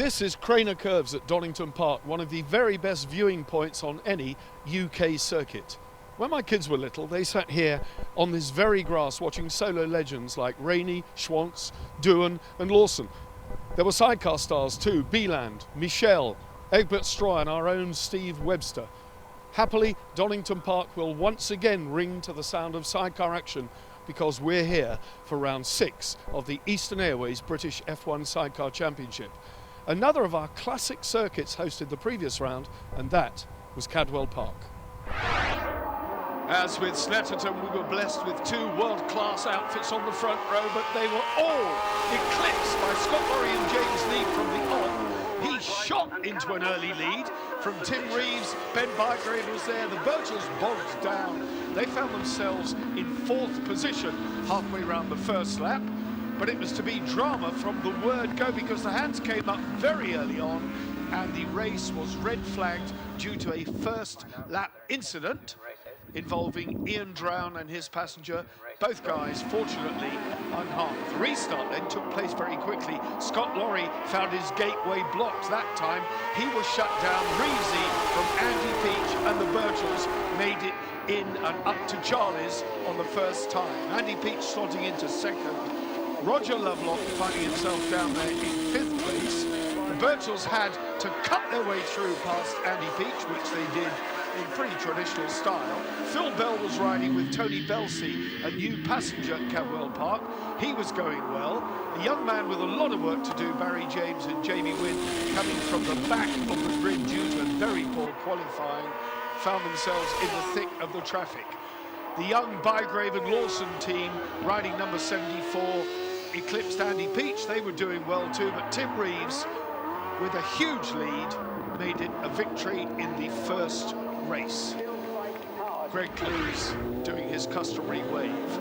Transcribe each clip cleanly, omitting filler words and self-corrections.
This is Craner Curves at Donnington Park, one of the very best viewing points on any UK circuit. When my kids were little, they sat here on this very grass watching solo legends like Rainey, Schwantz, Doohan and Lawson. There were sidecar stars too, Beeland, Michelle, Egbert Stroy and our own Steve Webster. Happily, Donnington Park will once again ring to the sound of sidecar action because we're here for round 6 of the Eastern Airways British F1 Sidecar Championship. Another of our classic circuits hosted the previous round, and that was Cadwell Park. As with Snetterton, we were blessed with 2 world-class outfits on the front row, but they were all eclipsed by Scott Lorry and James Neave from the off. He shot into an early lead from Tim Reeves. Ben Bygrave was there. The Birchalls bogged down. They found themselves in 4th position halfway round the first lap. But it was to be drama from the word go because the hands came up very early on and the race was red flagged due to a first lap incident involving Ian Drown and his passenger. Both guys, fortunately, unharmed. The restart then took place very quickly. Scott Lorry found his gateway blocked that time. He was shut down. Reevesy from Andy Peach and the Birchalls made it in and up to Charlie's on the first time. Andy Peach slotting into 2nd. Roger Lovelock finding himself down there in 5th place. The Birchalls had to cut their way through past Andy Peach, which they did in pretty traditional style. Phil Bell was riding with Tony Belsey, a new passenger at Cadwell Park. He was going well. A young man with a lot of work to do, Barry James and Jamie Wynn, coming from the back of the grid due to very poor qualifying, found themselves in the thick of the traffic. The young Bygrave and Lawson team, riding number 74, eclipsed Andy Peach. They were doing well too, but Tim Reeves, with a huge lead, made it a victory in the first race. Greg Cluze doing his customary wave.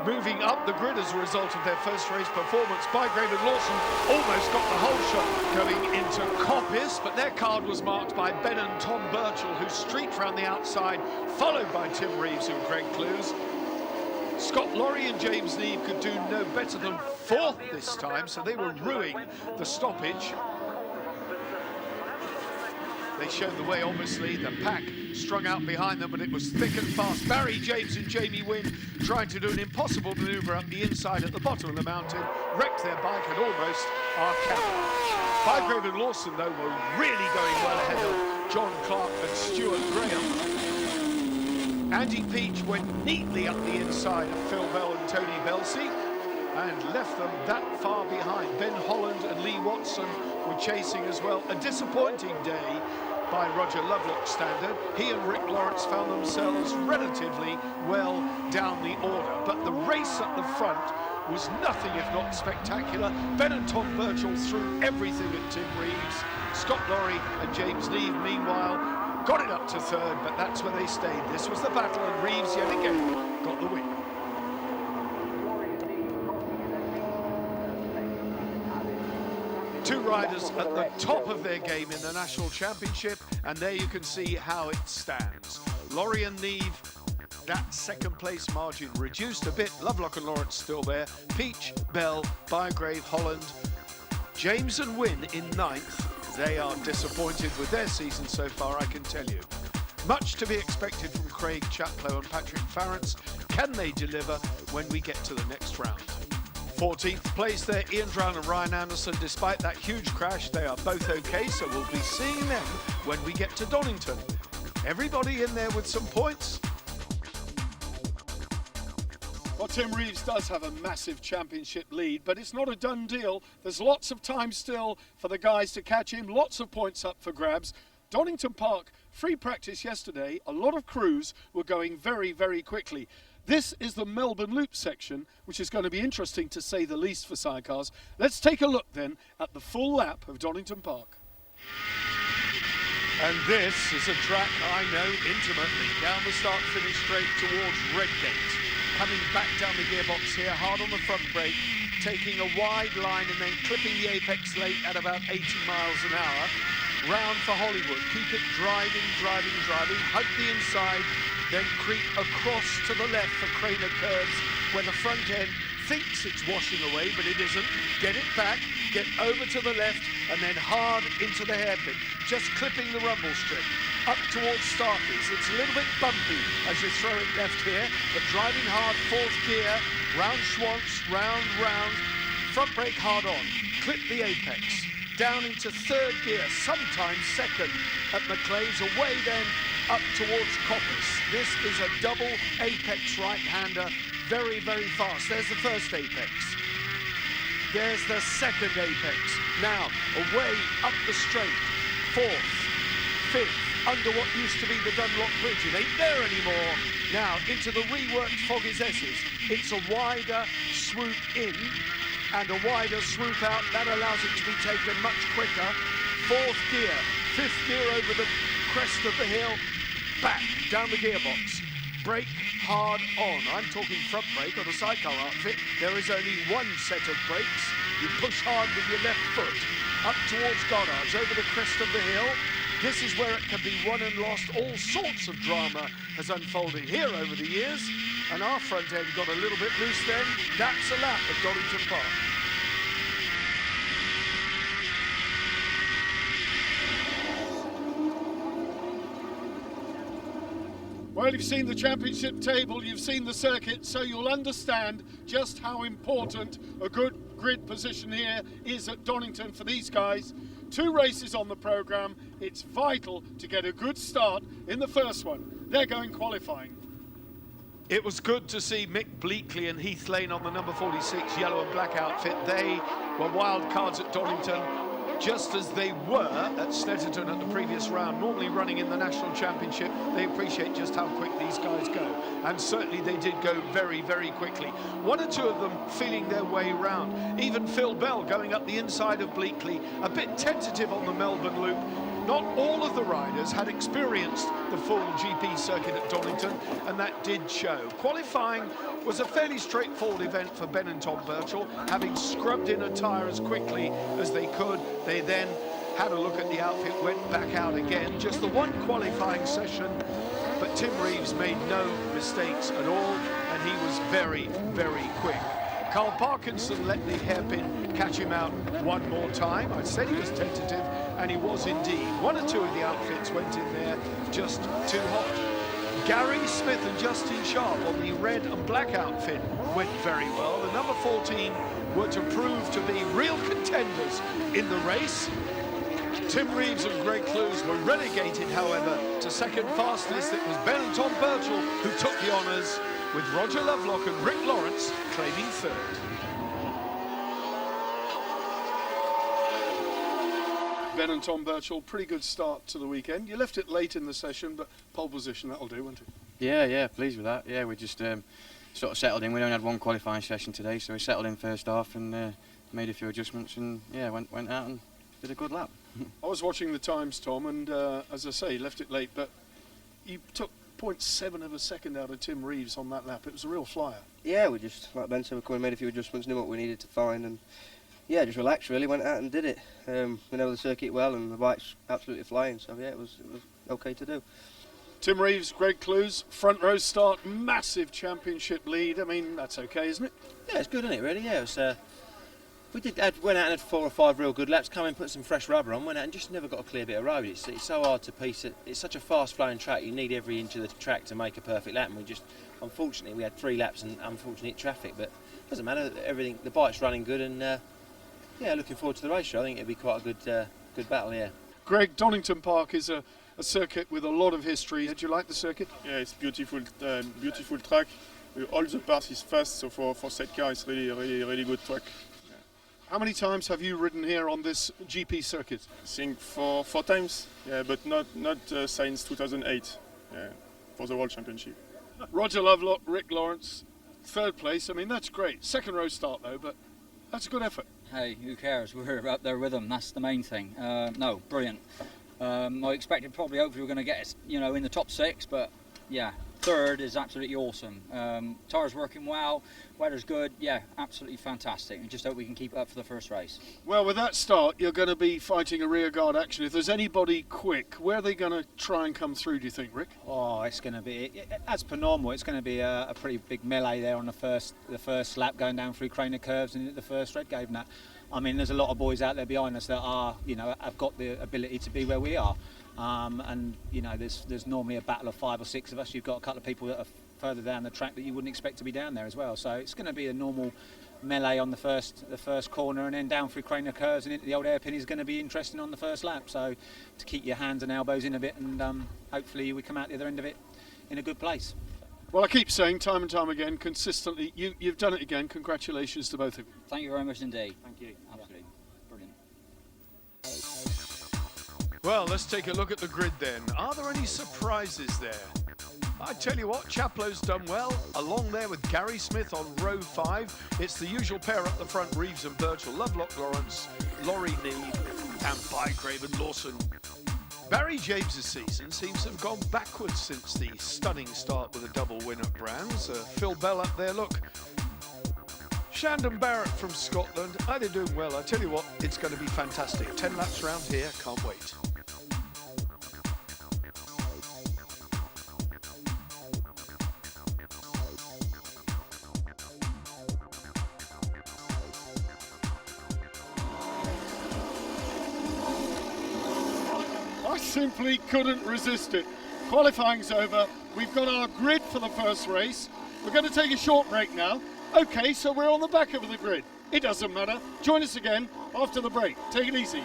Moving up the grid as a result of their first race performance, Bygrave and Lawson almost got the whole shot going into Coppice, but their card was marked by Ben and Tom Birchall, who streaked round the outside, followed by Tim Reeves and Greg Cluze. Scott Lorry and James Neave could do no better than 4th this time, so they were ruining the stoppage. They showed the way, obviously. The pack strung out behind them, but it was thick and fast. Barry James and Jamie Wynn trying to do an impossible manoeuvre up the inside at the bottom of the mountain, wrecked their bike and almost are capped. Bygrave and Lawson, though, were really going well ahead of John Clark and Stuart Graham. Andy Peach went neatly up the inside of Phil Bell and Tony Belsey and left them that far behind. Ben Holland and Lee Watson were chasing as well. A disappointing day by Roger Lovelock's standard. He and Rick Lawrence found themselves relatively well down the order, but the race at the front was nothing if not spectacular. Ben and Tom Birchall threw everything at Tim Reeves. Scott Lorry and James Neave, meanwhile, got it up to 3rd, but that's where they stayed. This was the battle, and Reeves yet again got the win. Two riders at the top of their game in the National Championship, and there you can see how it stands. Lorry and Neave, that 2nd place margin reduced a bit. Lovelock and Lawrence still there. Peach, Bell, Bygrave, Holland. James and Wynn in 9th. They are disappointed with their season so far, I can tell you. Much to be expected from Craig Chaplow and Patrick Farrance. Can they deliver when we get to the next round? 14th place there, Ian Drown and Ryan Anderson. Despite that huge crash, they are both okay, so we'll be seeing them when we get to Donnington. Everybody in there with some points. Well, Tim Reeves does have a massive championship lead, but it's not a done deal. There's lots of time still for the guys to catch him, lots of points up for grabs. Donington Park, free practice yesterday. A lot of crews were going very, very quickly. This is the Melbourne Loop section, which is going to be interesting to say the least for sidecars. Let's take a look then at the full lap of Donnington Park. And this is a track I know intimately. Down the start-finish straight towards Redgate. Coming back down the gearbox here, hard on the front brake, taking a wide line and then clipping the apex late at about 80 miles an hour. Round for Hollywood, keep it driving, hug the inside, then creep across to the left for Craner Curves, where the front end thinks it's washing away, but it isn't. Get it back, get over to the left, and then hard into the hairpin. Just clipping the rumble strip. Up towards Starkey's. It's a little bit bumpy as you throw it left here, but driving hard, fourth gear, round Schwantz, round, front brake hard on, clip the apex, down into third gear, sometimes second at McClay's, away then up towards Coppice. This is a double apex right-hander, very, very fast. There's the first apex. There's the second apex. Now, away up the straight, fourth, fifth, under what used to be the Dunlop Bridge. It ain't there anymore. Now, into the reworked Foggy's S's. It's a wider swoop in and a wider swoop out. That allows it to be taken much quicker. Fourth gear, fifth gear over the crest of the hill, back, down the gearbox. Brake hard on. I'm talking front brake on a sidecar outfit. There is only one set of brakes. You push hard with your left foot. Up towards Goddard's, over the crest of the hill. This is where it can be won and lost. All sorts of drama has unfolded here over the years, and our front end got a little bit loose then. That's a lap at Donnington Park. Well, you've seen the championship table, you've seen the circuit, so you'll understand just how important a good grid position here is at Donnington for these guys. 2 races on the programme. It's vital to get a good start in the first one. They're going qualifying. It was good to see Mick Bleakley and Heath Lane on the number 46 yellow and black outfit. They were wild cards at Donington, just as they were at Snetterton at the previous round. Normally running in the National Championship, they appreciate just how quick these guys go. And certainly they did go very, very quickly. 1 or 2 of them feeling their way round. Even Phil Bell going up the inside of Bleakley, a bit tentative on the Melbourne loop. Not all of the riders had experienced the full GP circuit at Donington, and that did show. Qualifying was a fairly straightforward event for Ben and Tom Birchall, having scrubbed in a tyre as quickly as they could. They then had a look at the outfit, went back out again. Just the one qualifying session, but Tim Reeves made no mistakes at all, and he was very, very quick. Carl Parkinson let the hairpin catch him out one more time. I said he was tentative, and he was indeed. 1 or 2 of the outfits went in there just too hot. Gary Smith and Justin Sharp on the red and black outfit went very well. The number 14 were to prove to be real contenders in the race. Tim Reeves and Greg Cluze were relegated, however, to second fastest. It was Ben and Tom Birchall who took the honours, with Roger Lovelock and Rick Lawrence claiming third. Ben and Tom Birchall, pretty good start to the weekend. You left it late in the session, but pole position, that'll do, won't it? Yeah, pleased with that. Yeah, we just sort of settled in. We only had 1 qualifying session today, so we settled in first half and made a few adjustments and, yeah, went out and did a good lap. I was watching the times, Tom, and as I say, you left it late, but you took 0.7 of a second out of Tim Reeves on that lap. It was a real flyer. Yeah, we just, like Ben said, we come and made a few adjustments, knew what we needed to find, and yeah, just relaxed really, went out and did it. We know the circuit well, and the bike's absolutely flying, so yeah, it was okay to do. Tim Reeves, Greg Cluze, front row start, massive championship lead. I mean, that's okay, isn't it? Yeah, it's good, isn't it, really? Yeah, it was, went out and had 4 or 5 real good laps, come in, put some fresh rubber on, went out and just never got a clear bit of road. It's so hard to piece it. It's such a fast-flowing track, you need every inch of the track to make a perfect lap, and we just, unfortunately, we had 3 laps and unfortunate traffic, but it doesn't matter, everything, the bike's running good, and yeah, looking forward to the race. I think it'll be quite a good battle, yeah. Greg, Donnington Park is a circuit with a lot of history. Did you like the circuit? Yeah, it's beautiful, beautiful track. All the parts is fast, so for Sidecar, it's really good track. How many times have you ridden here on this GP circuit? I think 4 times, yeah, but not since 2008, yeah, for the World Championship. Roger Lovelock, Rick Lawrence, 3rd place. I mean, that's great. 2nd row start though, but that's a good effort. Hey, who cares? We're up there with them. That's the main thing. No, brilliant. I expected hopefully we're going to get, in the top 6, but yeah, third is absolutely awesome. Tyres working well, weather's good, yeah, absolutely fantastic. And just hope we can keep it up for the first race. Well, with that start, you're going to be fighting a rearguard action. If there's anybody quick, where are they going to try and come through, do you think, Rick? Oh, it's going to be, as per normal, it's going to be a pretty big melee there on the first lap, going down through Craner curves and the first red gate and that. I mean, there's a lot of boys out there behind us that are, you know, have got the ability to be where we are. And you know, there's normally a battle of 5 or 6 of us. You've got a couple of people that are further down the track that you wouldn't expect to be down there as well. So it's going to be a normal melee on the first corner, and then down through Craner curves and into the old hairpin is going to be interesting on the first lap. So to keep your hands and elbows in a bit, and hopefully we come out the other end of it in a good place. Well, I keep saying time and time again, consistently, you've done it again. Congratulations to both of you. Thank you very much indeed. Thank you. Absolutely. Brilliant. Well, let's take a look at the grid then. Are there any surprises there? I tell you what, Chaplow's done well, along there with Gary Smith on row 5. It's the usual pair up the front, Reeves and Birchall, Lovelock Lawrence, Laurie Need, and Bygrave and Lawson. Barry James's season seems to have gone backwards since the stunning start with a double win at Brands. Phil Bell up there, look. Shandon Barrett from Scotland, they're doing well. I tell you what, it's going to be fantastic. 10 laps round here, can't wait. I simply couldn't resist it. Qualifying's over. We've got our grid for the first race. We're going to take a short break now. Okay, so we're on the back of the grid. It doesn't matter. Join us again after the break. Take it easy.